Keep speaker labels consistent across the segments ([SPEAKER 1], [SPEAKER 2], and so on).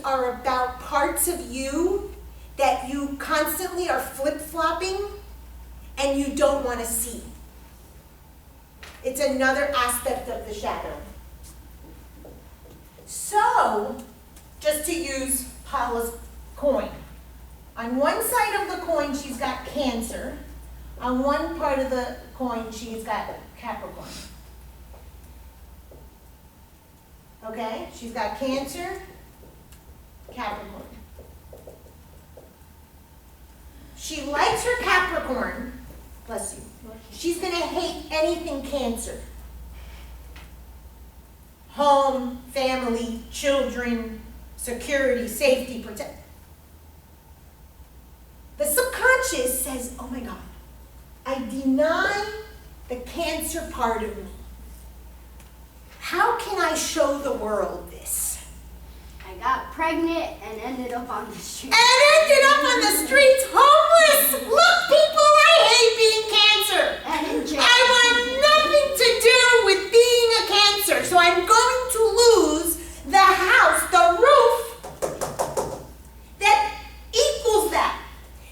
[SPEAKER 1] are about parts of you that you constantly are flip-flopping and you don't want to see. It's another aspect of the shadow. So, just to use Paula's coin. On one side of the coin, she's got Cancer. On one part of the coin, she's got Capricorn. Okay? She's got Cancer, Capricorn. She likes her Capricorn, bless you. She's going to hate anything Cancer. Home, family, children, security, safety, protect. The subconscious says, oh my God, I deny the Cancer part of me. How can I show the world this?
[SPEAKER 2] I got pregnant and ended up on the street.
[SPEAKER 1] And ended up on the streets homeless! Look, people, I hate being Cancer.
[SPEAKER 2] And in jail.
[SPEAKER 1] I want nothing to do with being a Cancer. So I'm going to lose the house, the roof that equals that.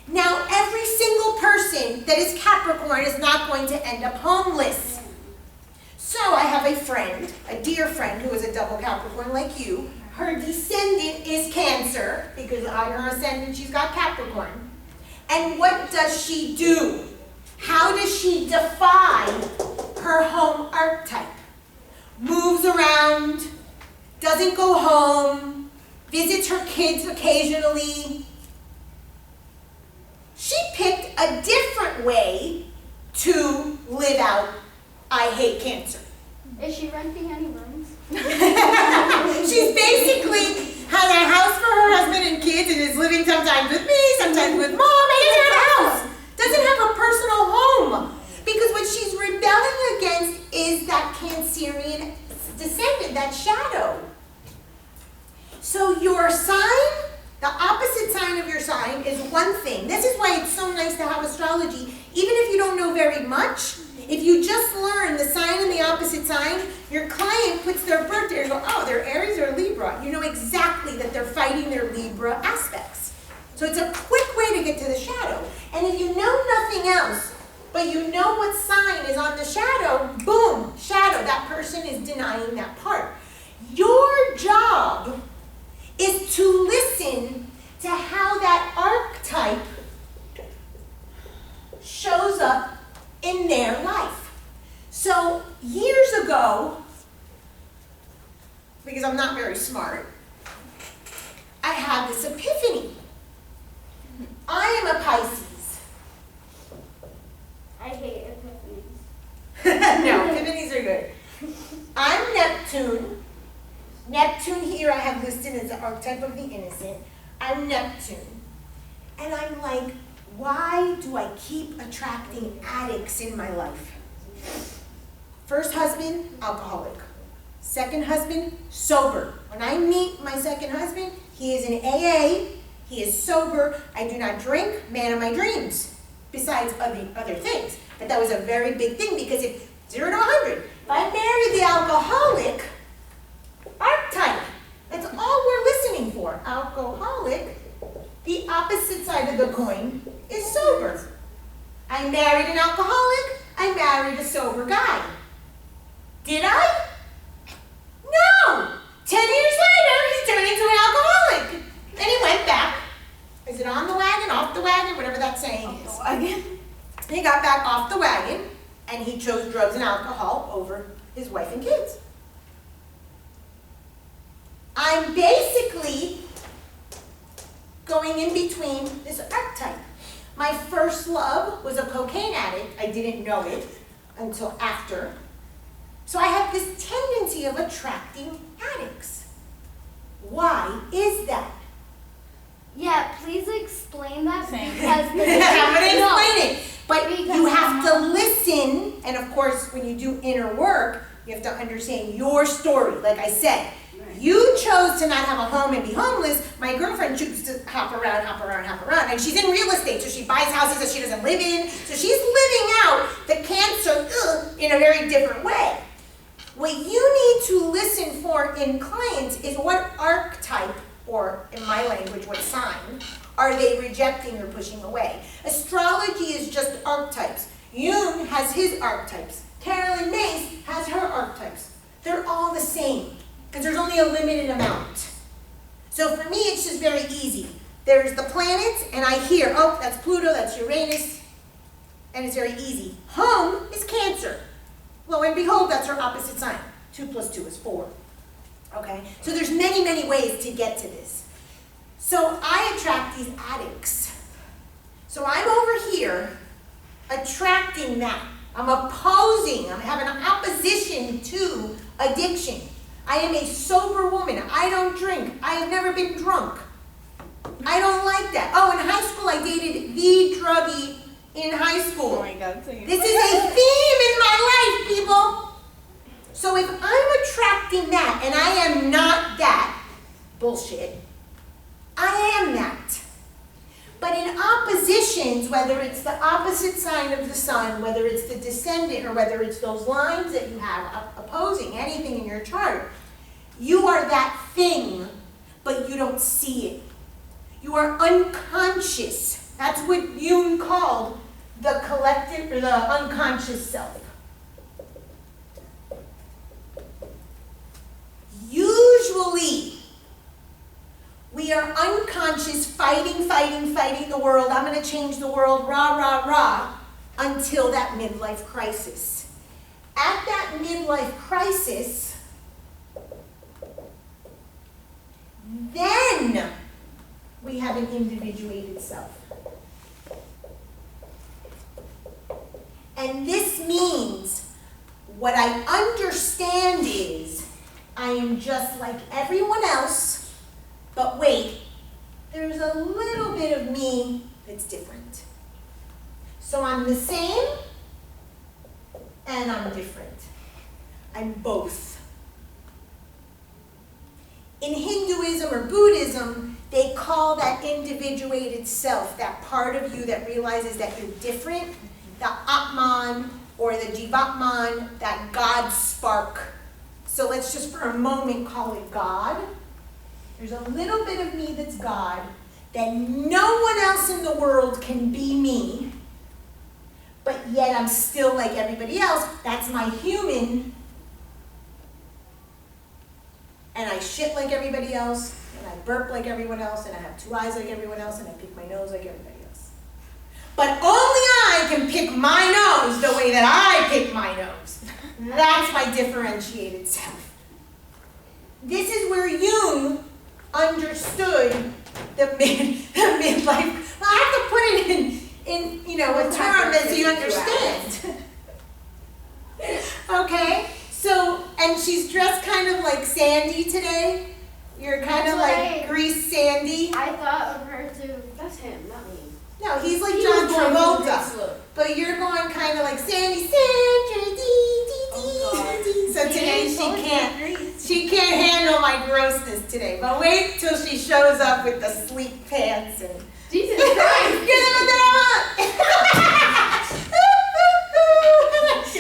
[SPEAKER 1] Now, every single person that is Capricorn is not going to end up homeless. So I have a friend, a dear friend, who is a double Capricorn like you. Her descendant is Cancer, because on her ascendant she's got Capricorn. And what does she do? How does she defy her home archetype? Moves around, doesn't go home, visits her kids occasionally. She picked a different way to live out I hate Cancer.
[SPEAKER 2] Is she renting any rooms?
[SPEAKER 1] She's basically has a house for her husband and kids and is living sometimes with me, sometimes with mom, and doesn't have a house. Doesn't have a personal home. Because what she's rebelling against is that Cancerian descendant, that shadow. So your sign, the opposite sign of your sign is one thing. This is why it's so nice to have astrology. Even if you don't know very much, if you just learn the sign and the opposite sign, your client puts their birthday and go, oh, they're Aries or Libra. You know exactly that they're fighting their Libra aspects. So it's a quick way to get to the shadow. And if you know nothing else, but you know what sign is on the shadow, boom, shadow, that person is denying that part. Your job is to listen to how that archetype shows up in their life. So years ago, because I'm not very smart, I had this epiphany. I am a Pisces.
[SPEAKER 2] I hate epiphanies.
[SPEAKER 1] No, epiphanies are good. I'm Neptune. Neptune here I have listed as the archetype of the innocent. I'm Neptune. And I'm like, why do I keep attracting addicts in my life? First husband, alcoholic. Second husband, sober. When I meet my second husband, he is in AA, he is sober, I do not drink, man of my dreams, besides other things. But that was a very big thing because if 0 to 100, if I marry the alcoholic archetype, that's all we're listening for. Alcoholic, the opposite side of the coin is sober. I married an alcoholic, I married a sober guy. Did I? No! 10 years later, he turned into an alcoholic. Then he went back. Is it on the wagon, off the wagon, whatever that saying is.
[SPEAKER 2] Off the wagon.
[SPEAKER 1] He got back off the wagon, and he chose drugs and alcohol over his wife and kids. I'm basically going in between this archetype. My first love was a cocaine addict. I didn't know it until after. So I have this tendency of attracting addicts. Why is that?
[SPEAKER 2] Yeah, please explain that
[SPEAKER 1] I'm
[SPEAKER 2] because
[SPEAKER 1] going to explain it. But
[SPEAKER 2] Because
[SPEAKER 1] you have to listen, and of course, when you do inner work, you have to understand your story. Like I said, you chose to not have a home and be homeless. My girlfriend chooses to hop around, and she's in real estate, so she buys houses that she doesn't live in. So she's living out the Cancer in a very different way. What you need to listen for in clients is what archetype or in my language, what sign, are they rejecting or pushing away? Astrology is just archetypes. Jung has his archetypes. Carolyn Mace has her archetypes. They're all the same, because there's only a limited amount. So for me, it's just very easy. There's the planets, and I hear, oh, that's Pluto, that's Uranus, and it's very easy. Home is Cancer. Lo and behold, that's her opposite sign. 2 + 2 is 4. Okay? So there's many, many ways to get to this. So I attract these addicts. So I'm over here attracting that. I'm opposing, I'm having an opposition to addiction. I am a sober woman. I don't drink. I have never been drunk. I don't like that. Oh, in high school, I dated the druggie in high school.
[SPEAKER 3] Oh my God,
[SPEAKER 1] this is a theme in my life, people. So if I'm attracting that, and I am not that, bullshit, I am that. But in oppositions, whether it's the opposite sign of the sun, whether it's the descendant, or whether it's those lines that you have opposing anything in your chart, you are that thing, but you don't see it. You are unconscious. That's what Jung called the collective, or the unconscious self. Usually, we are unconscious, fighting the world. I'm going to change the world, rah, rah, rah, until that midlife crisis. At that midlife crisis, then we have an individuated self. And this means, what I understand is, I am just like everyone else, but wait, there's a little bit of me that's different. So I'm the same, and I'm different. I'm both. In Hinduism or Buddhism, they call that individuated self, that part of you that realizes that you're different, the Atman or the Jivatman, that God spark. So let's just for a moment call it God. There's a little bit of me that's God, that no one else in the world can be me, but yet I'm still like everybody else. That's my human. And I shit like everybody else, and I burp like everyone else, and I have 2 eyes like everyone else, and I pick my nose like everybody else. But only I can pick my nose the way that I pick my nose. That's my differentiated self. This is where Jung understood the midlife. Well, I have to put it in a term that you understand. Okay? So, and she's dressed kind of like Sandy today. You're kind of like Grease Sandy.
[SPEAKER 2] I thought of her too. That's him, not me.
[SPEAKER 1] No, he's like John Travolta. But you're going kind of like Sandy, Sandra, So today she can't handle my grossness today. But wait till she shows up with the sleek pants and
[SPEAKER 2] Jesus Christ.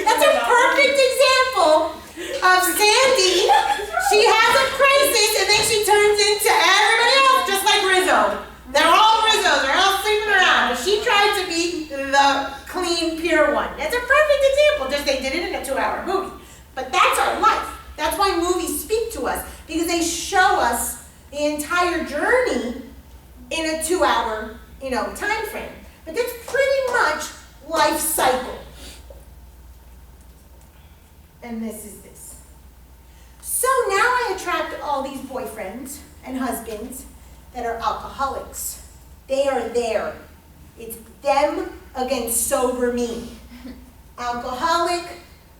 [SPEAKER 1] That's a perfect example of Sandy. She has a crisis and then she turns into everybody else, just like Rizzo. They're all Rizzos, they're all sleeping around. But she tried to be the clean, pure one. That's a perfect example, just they did it in a 2-hour movie. But that's our life. That's why movies speak to us, because they show us the entire journey in a 2-hour, time frame. But that's pretty much life cycle. And this is this. So now I attract all these boyfriends and husbands that are alcoholics. They are there. It's them against sober me. Alcoholic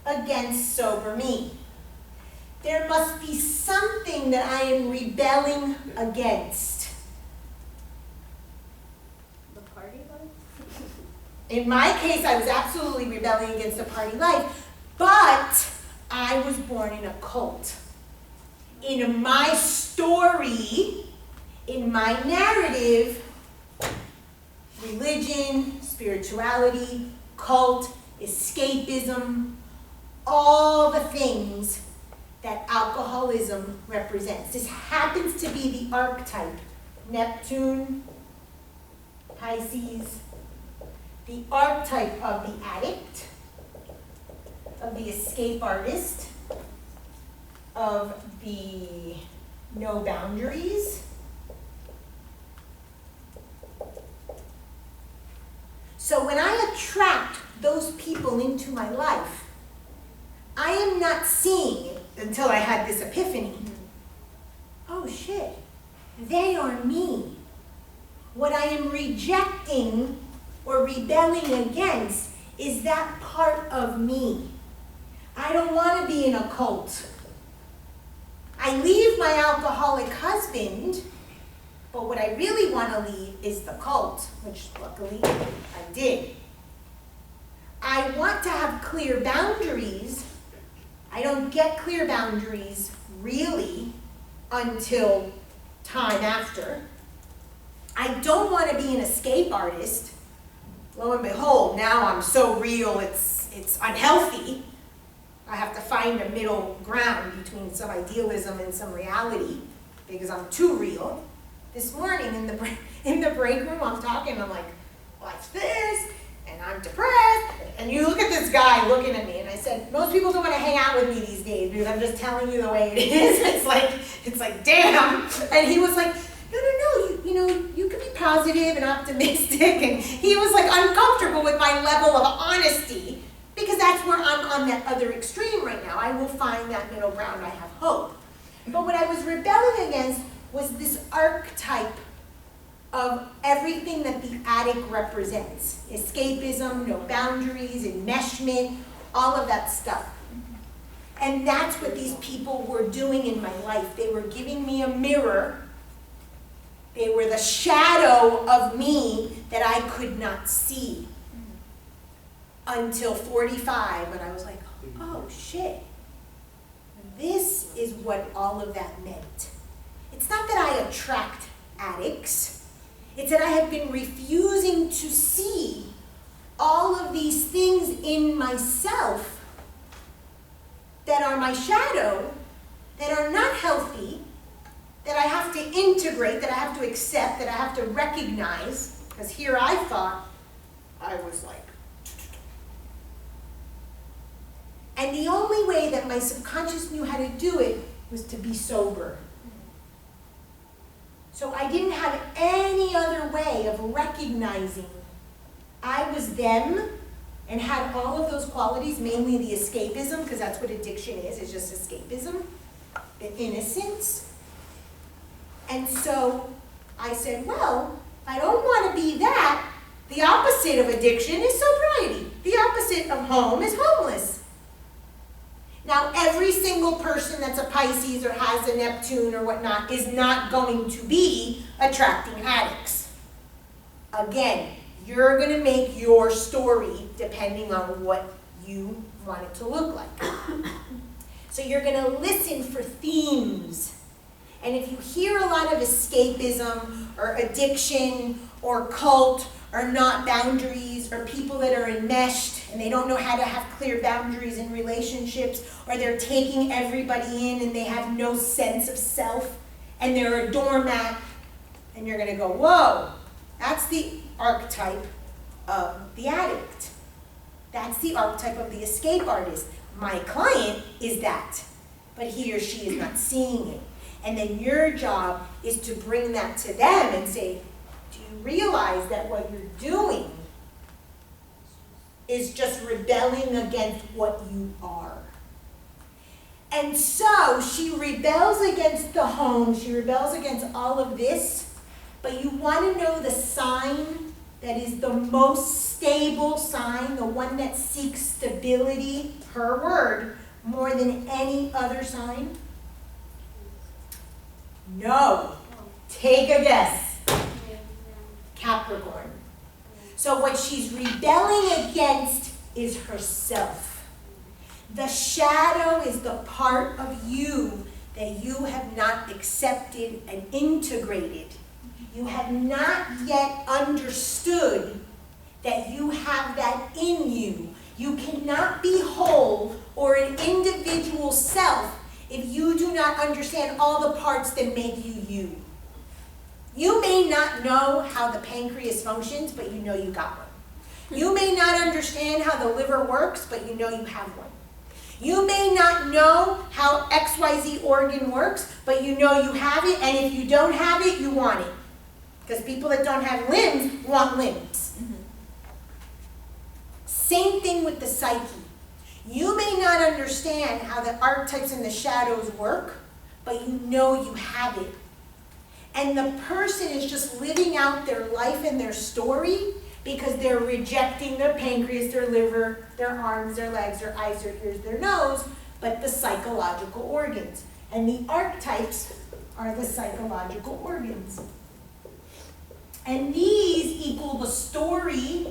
[SPEAKER 1] against sober me. There must be something that I am rebelling against.
[SPEAKER 2] The party life?
[SPEAKER 1] In my case, I was absolutely rebelling against the party life, but I was born in a cult. In my story, in my narrative, religion, spirituality, cult, escapism, all the things that alcoholism represents. This happens to be the archetype. Neptune, Pisces, the archetype of the addict, of the escape artist, of the no boundaries. So when I attract those people into my life, I am not seeing it until I had this epiphany. Oh shit, they are me. What I am rejecting or rebelling against is that part of me. I don't want to be in a cult. I leave my alcoholic husband, but what I really want to leave is the cult, which luckily I did. I want to have clear boundaries. I don't get clear boundaries really until time after. I don't want to be an escape artist. Lo and behold, now I'm so real, it's unhealthy. I have to find a middle ground between some idealism and some reality because I'm too real. This morning in the break room, I'm talking, I'm like, what's this? And I'm depressed. And you look at this guy looking at me, and I said, most people don't want to hang out with me these days because I'm just telling you the way it is. It's like, damn. And he was like, no, you can be positive and optimistic. And he was like uncomfortable with my level of honesty because that's where I'm on that other extreme right now. I will find that middle ground. I have hope. But what I was rebelling against was this archetype of everything that the addict represents. Escapism, no boundaries, enmeshment, all of that stuff. And that's what these people were doing in my life. They were giving me a mirror. They were the shadow of me that I could not see until 45, when I was like, oh shit, this is what all of that meant. It's not that I attract addicts. It's that I have been refusing to see all of these things in myself that are my shadow, that are not healthy, that I have to integrate, that I have to accept, that I have to recognize, because here I thought I was like, and the only way that my subconscious knew how to do it was to be sober. So I didn't have any other way of recognizing I was them and had all of those qualities, mainly the escapism, because that's what addiction is, it's just escapism, the innocence. And so I said, well, if I don't want to be that, the opposite of addiction is sobriety. The opposite of home is homeless. Now, every single person that's a Pisces or has a Neptune or whatnot is not going to be attracting addicts. Again, you're going to make your story depending on what you want it to look like. So you're going to listen for themes. And if you hear a lot of escapism or addiction or cult or not boundaries or people that are enmeshed and they don't know how to have clear boundaries in relationships, or they're taking everybody in and they have no sense of self and they're a doormat, and you're going to go, whoa, that's the archetype of the addict. That's the archetype of the escape artist. My client is that, but he or she is not seeing it. And then your job is to bring that to them and say, do you realize that what you're doing is just rebelling against what you are? And so she rebels against the home, she rebels against all of this, but you want to know the sign that is the most stable sign, the one that seeks stability, her word, more than any other sign? No. Take a guess. Capricorn. So what she's rebelling against is herself. The shadow is the part of you that you have not accepted and integrated. You have not yet understood that you have that in you. You cannot be whole or an individual self if you do not understand all the parts that make you you. You may not know how the pancreas functions, but you know you got one. You may not understand how the liver works, but you know you have one. You may not know how XYZ organ works, but you know you have it, and if you don't have it, you want it. Because people that don't have limbs want limbs. Same thing with the psyche. You may not understand how the archetypes and the shadows work, but you know you have it. And the person is just living out their life and their story because they're rejecting their pancreas, their liver, their arms, their legs, their eyes, their ears, their nose, but the psychological organs. And the archetypes are the psychological organs. And these equal the story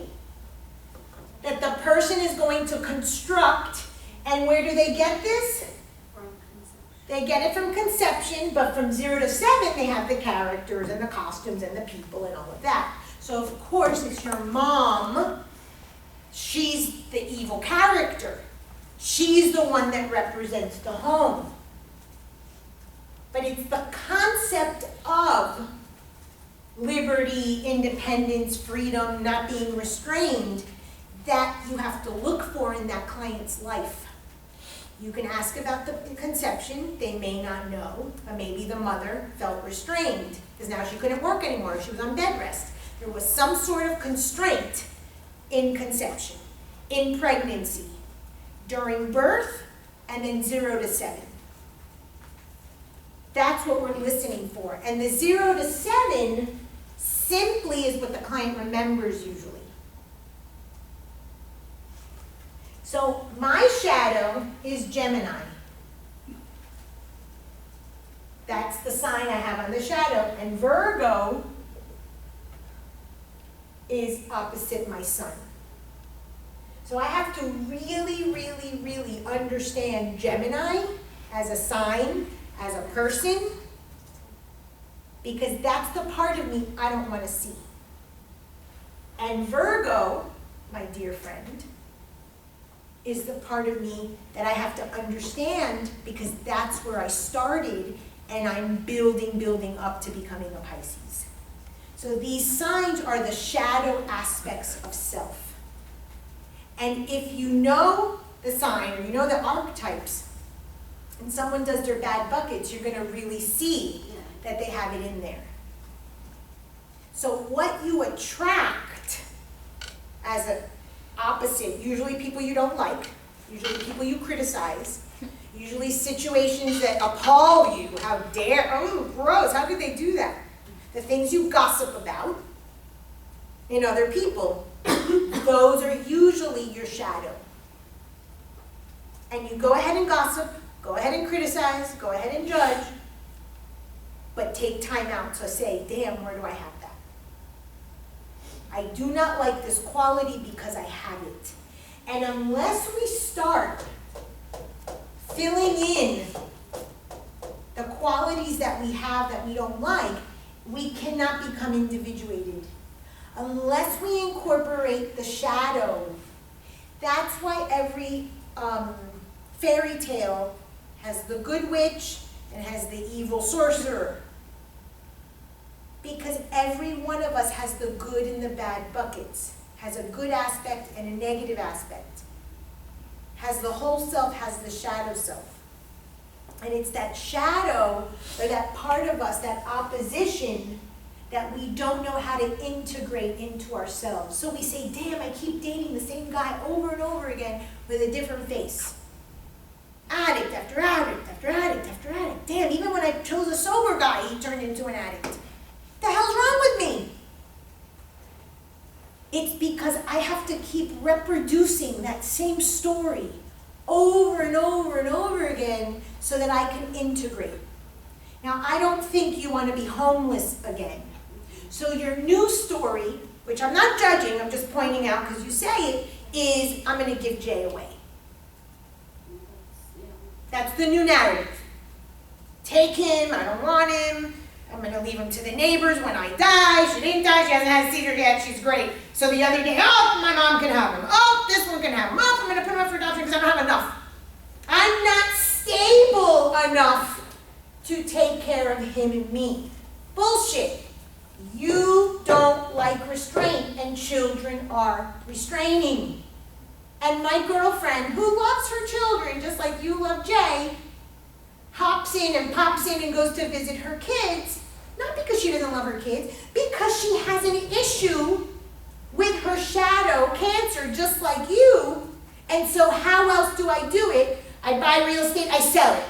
[SPEAKER 1] that the person is going to construct. And where do they get this? They get it from conception, but from 0 to 7, they have the characters and the costumes and the people and all of that. So of course, it's your mom. She's the evil character. She's the one that represents the home. But it's the concept of liberty, independence, freedom, not being restrained that you have to look for in that client's life. You can ask about the conception. They may not know, but maybe the mother felt restrained because now she couldn't work anymore. She was on bed rest. There was some sort of constraint in conception, in pregnancy, during birth, and then 0 to 7. That's what we're listening for. And the 0 to 7 simply is what the client remembers usually. So my shadow is Gemini. That's the sign I have on the shadow. And Virgo is opposite my sun. So I have to really, really, really understand Gemini as a sign, as a person, because that's the part of me I don't want to see. And Virgo, my dear friend, is the part of me that I have to understand because that's where I started and I'm building up to becoming a Pisces. So these signs are the shadow aspects of self. And if you know the sign or you know the archetypes and someone does their bad buckets, you're going to really see that they have it in there. So what you attract as an opposite, usually people you don't like, usually people you criticize, usually situations that appall you, how dare, oh gross, how could they do that? The things you gossip about in other people, those are usually your shadow. And you go ahead and gossip, go ahead and criticize, go ahead and judge, but take time out to say, damn, where do I have that? I do not like this quality because I have it. And unless we start filling in the qualities that we have that we don't like, we cannot become individuated. Unless we incorporate the shadow. That's why every fairy tale has the good witch and has the evil sorcerer. Because every one of us has the good and the bad buckets. Has a good aspect and a negative aspect. Has the whole self, has the shadow self. And it's that shadow, or that part of us, that opposition, that we don't know how to integrate into ourselves. So we say, damn, I keep dating the same guy over and over again with a different face. Addict after addict after addict after addict. Damn, even when I chose a sober guy, he turned into an addict. What the hell's wrong with me? It's because I have to keep reproducing that same story over and over and over again so that I can integrate. Now, I don't think you want to be homeless again. So your new story, which I'm not judging, I'm just pointing out because you say it, is I'm going to give Jay away. That's the new narrative. Take him, I don't want him. I'm going to leave him to the neighbors when I die. She didn't die, she hasn't had a seizure yet, she's great. So the other day, oh, my mom can have him. Oh, this one can have him. Oh, I'm going to put him up for adoption because I don't have enough. I'm not stable able enough to take care of him and me. Bullshit. You don't like restraint, and children are restraining. And my girlfriend, who loves her children just like you love Jay, hops in and pops in and goes to visit her kids, not because she doesn't love her kids, because she has an issue with her shadow cancer just like you. And so how else do I do it? I buy real estate, I sell it.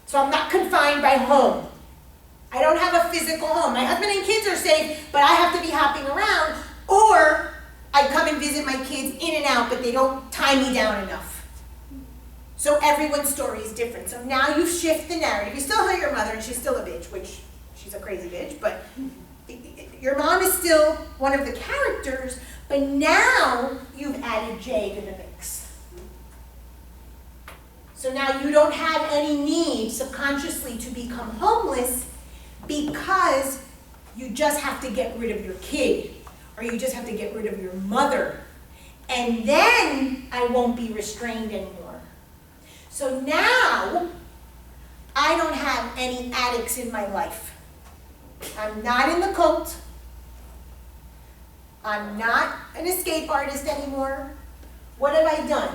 [SPEAKER 1] So I'm not confined by home. I don't have a physical home. My husband and kids are safe, but I have to be hopping around, or I come and visit my kids in and out, but they don't tie me down enough. So everyone's story is different. So now you shift the narrative. You still have your mother, and she's still a bitch, which she's a crazy bitch, but your mom is still one of the characters, but now you've added Jay to the mix. So now you don't have any need subconsciously to become homeless because you just have to get rid of your kid, or you just have to get rid of your mother, and then I won't be restrained anymore. So now I don't have any addicts in my life. I'm not in the cult. I'm not an escape artist anymore. What have I done?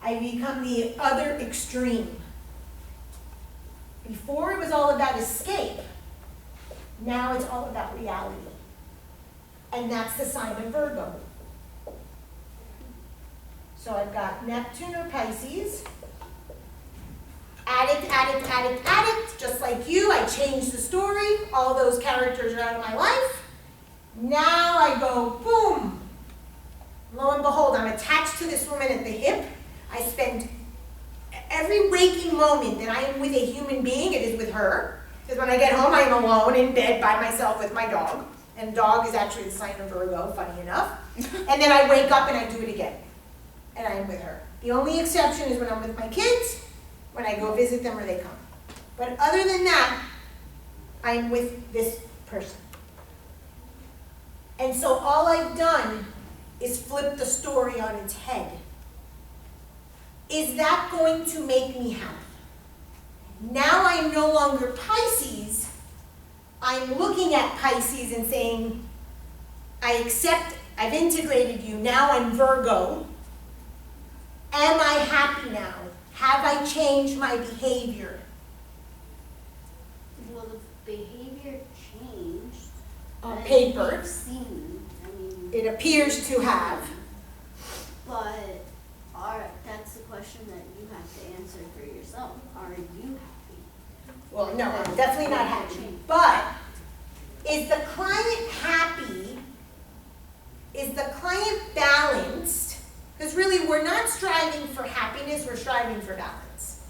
[SPEAKER 1] I become the other extreme. Before it was all about escape. Now it's all about reality. And that's the sign of Virgo. So I've got Neptune or Pisces. Addict, addict, addict, addict. Just like you, I changed the story. All those characters are out of my life. Now I go, boom. Lo and behold, I'm attached to this woman at the hip. I spend every waking moment that I am with a human being, it is with her. Because when I get home, I am alone in bed by myself with my dog. And dog is actually the sign of Virgo, funny enough. And then I wake up and I do it again. And I am with her. The only exception is when I'm with my kids, when I go visit them or they come. But other than that, I'm with this person. And so all I've done is flip the story on its head. Is that going to make me happy? Now I'm no longer Pisces. I'm looking at Pisces and saying, I accept, I've integrated you, now I'm Virgo. Am I happy now? Have I changed my behavior?
[SPEAKER 2] Well, the behavior changed.
[SPEAKER 1] On paper.
[SPEAKER 2] We've seen. I mean,
[SPEAKER 1] it appears to have.
[SPEAKER 2] But that's the question that you have to answer for yourself. Are you happy?
[SPEAKER 1] Well, no, I'm definitely not happy. But is the client happy? Is the client balanced? Because really, we're not striving for happiness, we're striving for balance.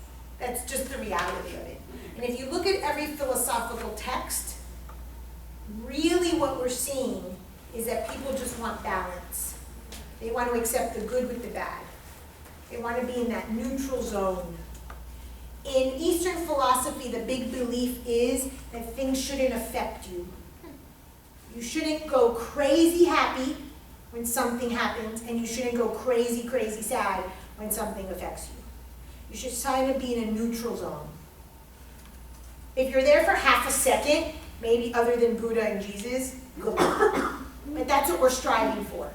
[SPEAKER 1] That's just the reality of it. And if you look at every philosophical text, really what we're seeing is that people just want balance. They want to accept the good with the bad. They want to be in that neutral zone. In Eastern philosophy, the big belief is that things shouldn't affect you. You shouldn't go crazy happy when something happens, and you shouldn't go crazy, crazy sad when something affects you. You should try to be in a neutral zone. If you're there for half a second, maybe other than Buddha and Jesus, good. But that's what we're striving for.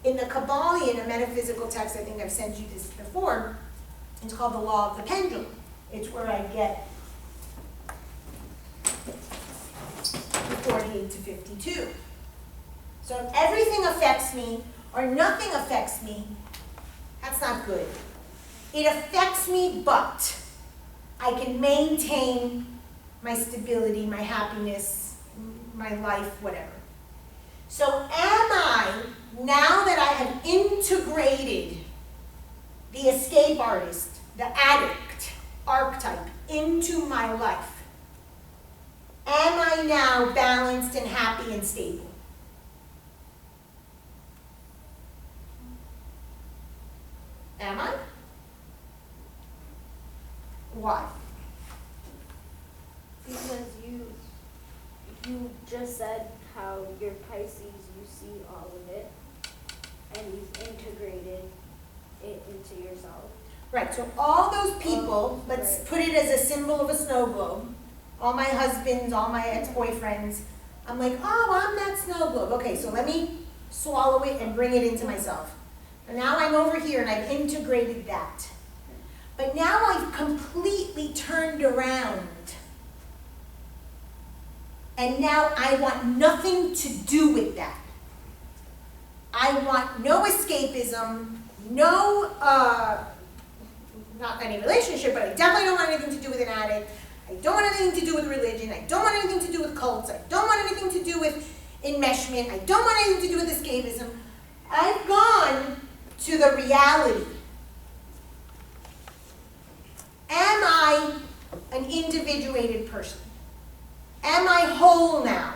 [SPEAKER 1] In the Kabbalion, a metaphysical text, I think I've sent you this before, it's called the Law of the Pendulum. It's where I get the 48 to 52. So if everything affects me or nothing affects me, that's not good. It affects me, but I can maintain my stability, my happiness, my life, whatever. So am I, now that I have integrated the escape artist, the addict archetype into my life, am I now balanced and happy and stable? Am I? Why?
[SPEAKER 2] Because you just said how your Pisces, you see all of it, and you've integrated it into yourself.
[SPEAKER 1] Right, so all those people, let's put it as a symbol of a snow globe, all my husbands, all my ex-boyfriends, I'm like, oh, I'm that snow globe. Okay, so let me swallow it and bring it into myself. And now I'm over here and I've integrated that. But now I've completely turned around. And now I want nothing to do with that. I want no escapism, no, not any relationship, but I definitely don't want anything to do with an addict. I don't want anything to do with religion. I don't want anything to do with cults. I don't want anything to do with enmeshment. I don't want anything to do with escapism. I've gone to the reality. Am I an individuated person? Am I whole now?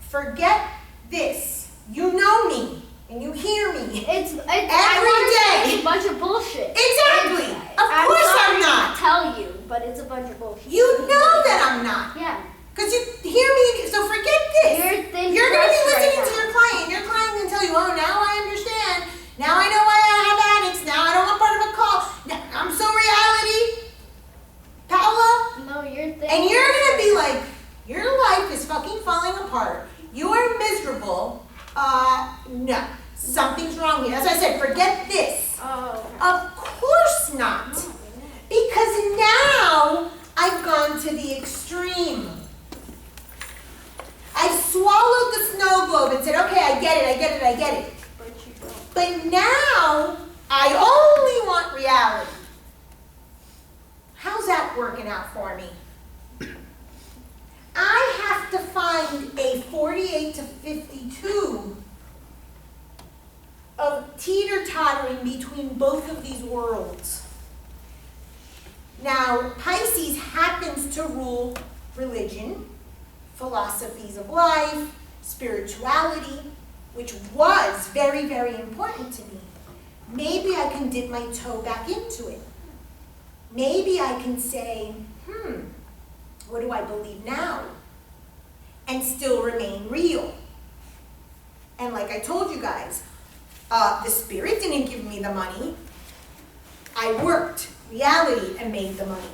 [SPEAKER 1] Forget this. You know me and you hear me.
[SPEAKER 2] It's
[SPEAKER 1] every day.
[SPEAKER 2] It's a bunch of bullshit.
[SPEAKER 1] Exactly. Of course I'm not.
[SPEAKER 2] To tell you, but it's a bunch of bullshit.
[SPEAKER 1] You know that I'm not.
[SPEAKER 2] Yeah.
[SPEAKER 1] Because you hear me, so forget this. You're going to be listening to your client. Your client can tell you, oh, now I understand. Now I know why I have addicts. Now I don't want part of a call. Now, I'm so reality. Paula?
[SPEAKER 2] No, you're thinking.
[SPEAKER 1] And you're going to be like, your life is fucking falling apart. You are miserable. No. Something's wrong here. As I said, forget this.
[SPEAKER 2] Oh.
[SPEAKER 1] Of course not. Because now I've gone to the extreme. I've swallowed the snow globe and said, okay, I get it.
[SPEAKER 2] But you don't.
[SPEAKER 1] But now I only want reality. How's that working out for me? I have to find a 48 to 52 of teeter-tottering between both of these worlds. Now, Pisces happens to rule religion, philosophies of life, spirituality, which was very, very important to me. Maybe I can dip my toe back into it. Maybe I can say, what do I believe now? And still remain real. And like I told you guys, the spirit didn't give me the money. I worked reality and made the money.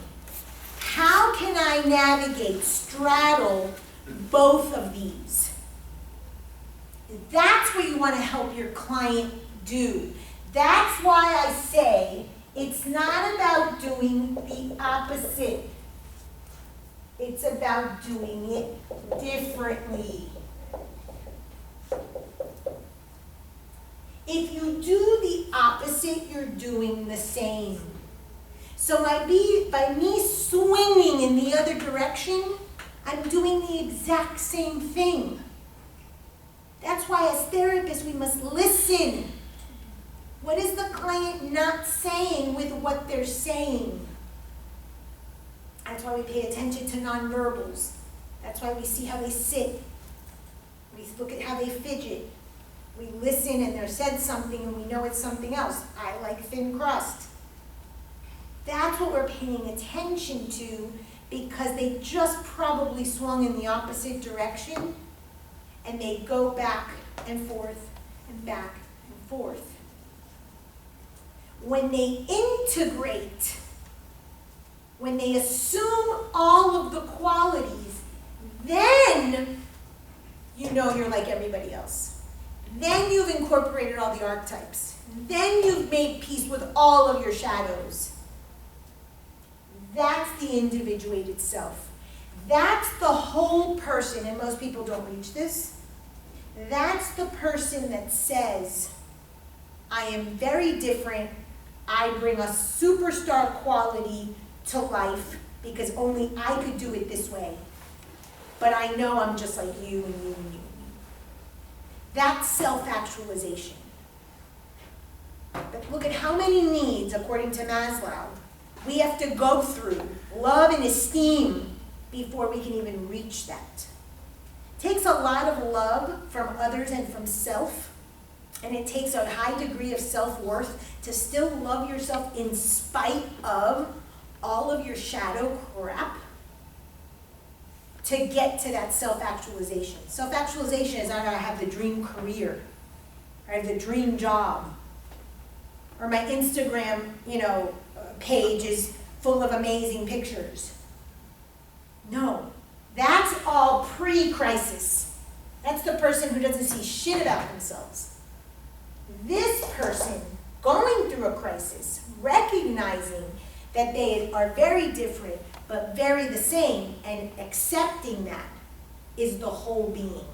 [SPEAKER 1] How can I navigate, straddle both of these? That's what you want to help your client do. That's why I say it's not about doing the opposite. It's about doing it differently. If you do the opposite, you're doing the same. So by me swinging in the other direction, I'm doing the exact same thing. That's why as therapists, we must listen. What is the client not saying with what they're saying? That's why we pay attention to nonverbals. That's why we see how they sit. We look at how they fidget. We listen and they're said something and we know it's something else. I like thin crust. That's what we're paying attention to because they just probably swung in the opposite direction and they go back and forth and back and forth. When they integrate, when they assume all of the qualities, then you know you're like everybody else. Then you've incorporated all the archetypes. Then you've made peace with all of your shadows. That's the individuated self. That's the whole person, and most people don't reach this. That's the person that says, I am very different. I bring a superstar quality to life because only I could do it this way. But I know I'm just like you and you and you. That's self-actualization. But look at how many needs, according to Maslow, we have to go through, love and esteem, before we can even reach that. It takes a lot of love from others and from self, and it takes a high degree of self-worth to still love yourself in spite of all of your shadow crap to get to that self-actualization. Self-actualization is I have the dream career, I have the dream job. or my Instagram, page is full of amazing pictures. No, that's all pre-crisis. That's the person who doesn't see shit about themselves. This person going through a crisis, recognizing that they are very different but very the same, and accepting that is the whole being.